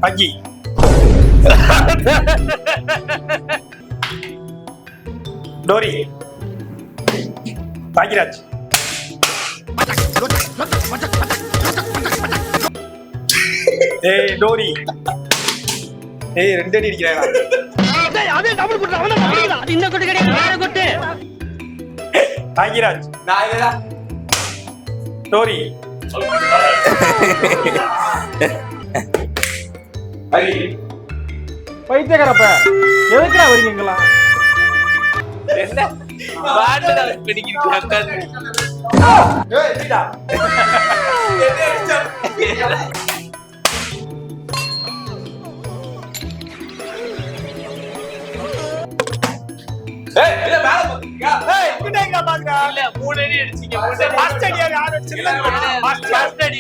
அஜி Tory Bhagyaraj ஏய் Tory ஏய் ரெண்டு அடி அடிக்கிறாரா அதே டபுள் குட்டு அவன அடிக்குதா அது இந்த குட்டு கிடையாது வேற குட்டு பாக்கியராஜ் நான் இல்லடா டோரி ஹரி பைத்தியக்காரப்ப எதுக்குடா வரீங்களா என்ன பாட்டுல பிடிக்கிட்டு உட்கார்ந்து ஏய் சீடா என்ன அடிச்சா ஏய் இல்ல மேல பாத்தீங்க ஏய் எங்க பாக்குறா இல்ல 3 அடி அடிச்சீங்க 3 அடி ஃபர்ஸ்ட் அடி யார் அடிச்சது ஃபர்ஸ்ட் அடி